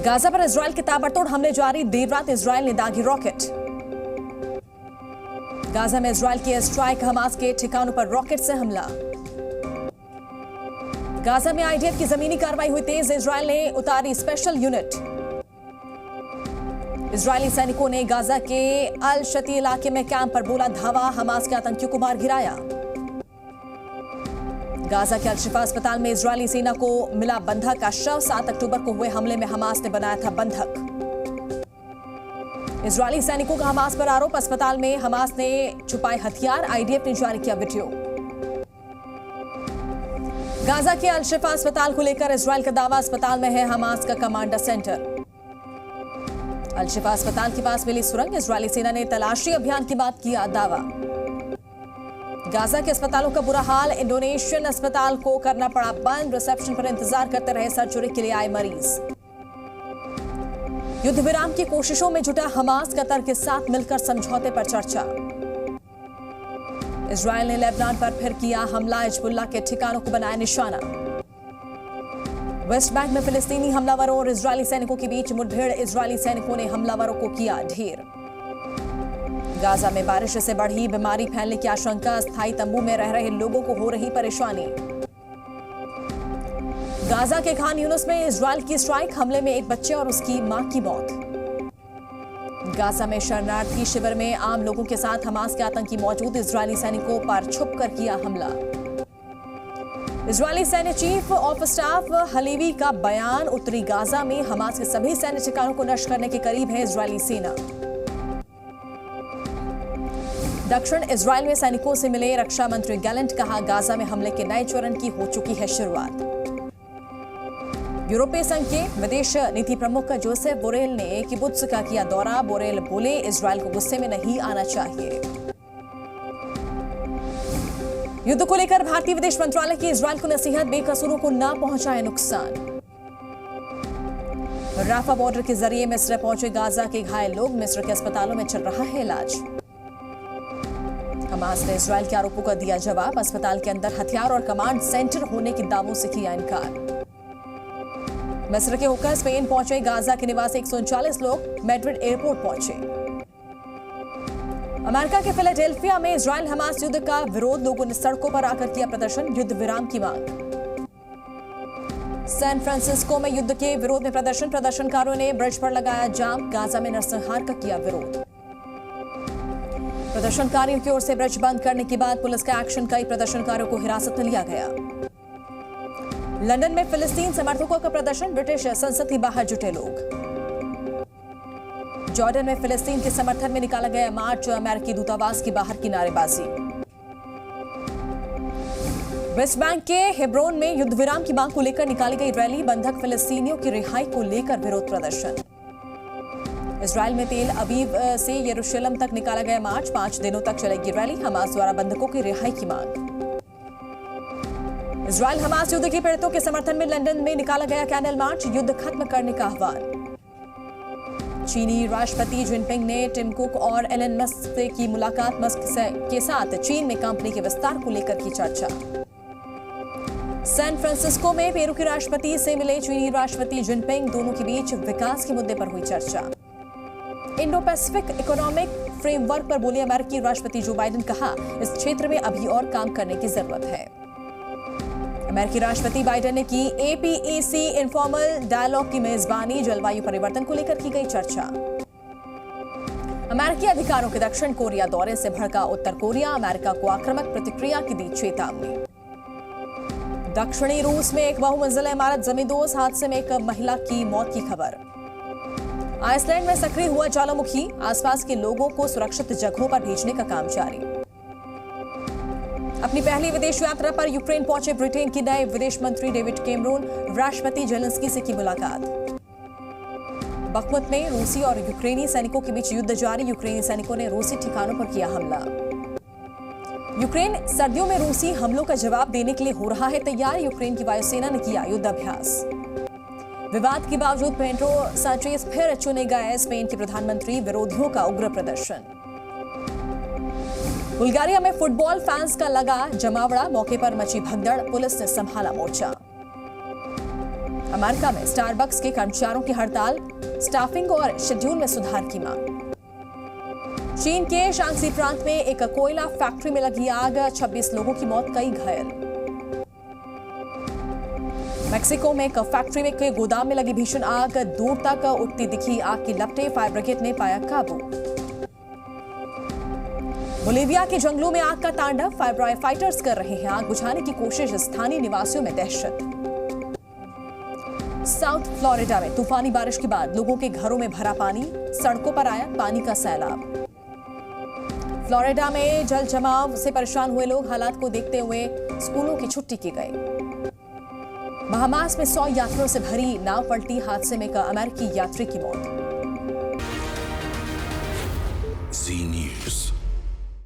Gaza पर Israel के ताबड़तोड़ हमले जारी, देर रात इजराइल ने दागी रॉकेट। गाजा में इजराइल की एयर स्ट्राइक, हमास के ठिकानों पर रॉकेट से हमला। गाजा में आईडीएफ की जमीनी कार्रवाई हुई तेज, इजराइल ने उतारी स्पेशल यूनिट। इजरायली सैनिकों ने गाजा के अल शती इलाके में कैंप पर बोला धावा, हमास के आतंकियों को मार गिराया। गाजा के अल-शिफा अस्पताल में इजरायली सेना को मिला बंधक का शव, 7 अक्टूबर को हुए हमले में हमास ने बनाया था बंधक। इजरायली सैनिकों का हमास पर आरोप, अस्पताल में हमास ने छुपाए हथियार, आईडीएफ ने जारी किया वीडियो। गाजा के अल-शिफा अस्पताल को लेकर इजराइल का दावा, अस्पताल में है हमास का कमांडर सेंटर। अल-शिफा अस्पताल के पास मिली सुरंग, इजरायली सेना ने तलाशी अभियान के बाद किया दावा। गाजा के अस्पतालों का बुरा हाल, इंडोनेशियन अस्पताल को करना पड़ा बंद, रिसेप्शन पर इंतजार करते रहे सर्जरी के लिए आए मरीज। युद्ध विराम की कोशिशों में जुटा हमास, कतर के साथ मिलकर समझौते पर चर्चा। इजराइल ने लेबनान पर फिर किया हमला, हिजबुल्लाह के ठिकानों को बनाया निशाना। वेस्ट बैंक में फिलिस्तीनी हमलावरों और इजरायली सैनिकों के बीच मुठभेड़, इजरायली सैनिकों ने हमलावरों को किया ढेर। गाजा में बारिश से बढ़ी बीमारी फैलने की आशंका, अस्थायी तंबू में रह रहे लोगों को हो रही परेशानी। गाजा के खान यूनुस में इजराइल की स्ट्राइक, हमले में एक बच्चे और उसकी मां की मौत। गाजा में शरणार्थी शिविर में आम लोगों के साथ हमास के आतंकी मौजूद, इजरायली सैनिकों पर छुपकर किया हमला। इजरायली सैन्य चीफ ऑफ स्टाफ हलेवी का बयान, उत्तरी गाजा में हमास के सभी सैन्य ठिकानों को नष्ट करने के करीब है इजरायली सेना। दक्षिण इजराइल में सैनिकों से मिले रक्षा मंत्री गैलेंट, कहा गाजा में हमले के नए चरण की हो चुकी है शुरुआत। यूरोपीय संघ के विदेश नीति प्रमुख जोसेफ बोरेल ने किबुत्स का किया दौरा, बोरेल बोले इजराइल को गुस्से में नहीं आना चाहिए। युद्ध को लेकर भारतीय विदेश मंत्रालय की इजराइल को नसीहत, बेकसूरों को ना पहुंचाए नुकसान। राफा बॉर्डर के जरिए मिस्र पहुंचे गाजा के घायल लोग, मिस्र के अस्पतालों में चल रहा है इलाज। हमास ने इजराइल के आरोपों का दिया जवाब, अस्पताल के अंदर हथियार और कमांड सेंटर होने के दावों से किया इनकार। मिस्र के होकर स्पेन पहुंचे गाजा के निवासी 139 लोग मैड्रिड एयरपोर्ट पहुंचे। अमेरिका के फिलाडेल्फिया में इजराइल हमास युद्ध का विरोध, लोगों ने सड़कों पर आकर किया प्रदर्शन, युद्ध विराम की मांग। सैन फ्रांसिस्को में युद्ध के विरोध में प्रदर्शन, प्रदर्शनकारों ने ब्रिज पर लगाया जाम, गाजा में नरसंहार का किया विरोध। प्रदर्शनकारियों की ओर से ब्रिज बंद करने के बाद पुलिस का एक्शन, कई प्रदर्शनकारियों को हिरासत में लिया गया। लंदन में फिलिस्तीन समर्थकों का प्रदर्शन, ब्रिटिश संसद के बाहर जुटे लोग। जॉर्डन में फिलिस्तीन के समर्थन में निकाला गया मार्च, अमेरिकी दूतावास के बाहर की नारेबाजी। वेस्ट बैंक के हेब्रोन में युद्ध विराम की मांग को लेकर निकाली गई रैली, बंधक फिलिस्तीनियों की रिहाई को लेकर विरोध प्रदर्शन। इजराइल में तेल अवीव से यरूशलेम तक निकाला गया मार्च, 5 दिनों तक चलेगी रैली, हमास द्वारा बंधकों की रिहाई की मांग। इजराइल हमास युद्ध के पीड़ितों के समर्थन में लंदन में निकाला गया कैंडल मार्च, युद्ध खत्म करने का आह्वान। चीनी राष्ट्रपति जिनपिंग ने टिम कुक और एलन मस्क से की मुलाकात, मस्क के साथ चीन में कंपनी के विस्तार को लेकर की चर्चा। सैन फ्रांसिस्को में पेरू के राष्ट्रपति से मिले चीनी राष्ट्रपति जिनपिंग, दोनों के बीच विकास के मुद्दे पर हुई चर्चा। इंडो पैसिफिक इकोनॉमिक फ्रेमवर्क पर बोले अमेरिकी राष्ट्रपति जो बाइडेन, कहा इस क्षेत्र में अभी और काम करने की जरूरत है। अमेरिकी राष्ट्रपति बाइडेन ने की एपीएसी इनफॉर्मल डायलॉग की मेजबानी, जलवायु परिवर्तन को लेकर की गई चर्चा। अमेरिकी अधिकारियों के दक्षिण कोरिया दौरे से भड़का उत्तर कोरिया, अमेरिका को आक्रामक प्रतिक्रिया की दी चेतावनी। दक्षिणी रूस में एक बहुमंजिला इमारत जमींदोज, हादसे में एक महिला की मौत की खबर। आइसलैंड में सक्रिय हुआ ज्वालामुखी, आसपास के लोगों को सुरक्षित जगहों पर भेजने का काम जारी। अपनी पहली विदेश यात्रा पर यूक्रेन पहुंचे ब्रिटेन के नए विदेश मंत्री डेविड कैमरून, राष्ट्रपति जेलेंस्की से की मुलाकात। बखमुत में रूसी और यूक्रेनी सैनिकों के बीच युद्ध जारी, यूक्रेनी सैनिकों ने रूसी ठिकानों पर किया हमला। यूक्रेन सर्दियों में रूसी हमलों का जवाब देने के लिए हो रहा है तैयार, यूक्रेन की वायुसेना ने किया युद्धाभ्यास। विवाद के बावजूद पेड्रो साnchez फिर चुने गए स्पेन के प्रधानमंत्री, विरोधियों का उग्र प्रदर्शन। बुल्गारिया में फुटबॉल फैंस का लगा जमावड़ा, मौके पर मची भगदड़, पुलिस ने संभाला मोर्चा। अमेरिका में स्टारबक्स के कर्मचारियों की हड़ताल, स्टाफिंग और शेड्यूल में सुधार की मांग। चीन के शांगसी प्रांत में एक कोयला फैक्ट्री में लगी आग, 26 लोगों की मौत, कई घायल। मेक्सिको में एक फैक्ट्री के गोदाम में लगी भीषण आग, दूर तक उठती दिखी आग की लपटें, फायर ब्रिगेड ने पाया काबू। बोलिविया के जंगलों में आग का तांडव, फायर फाइटर्स कर रहे हैं आग बुझाने की कोशिश, स्थानीय निवासियों में दहशत। साउथ फ्लोरिडा में तूफानी बारिश के बाद लोगों के घरों में भरा पानी, सड़कों पर आया पानी का सैलाब। फ्लोरिडा में जल जमाव से परेशान हुए लोग, हालात को देखते हुए स्कूलों की छुट्टी की गई। बहामास में 100 यात्रियों से भरी नाव पलटी, हादसे में एक अमेरिकी यात्री की मौत।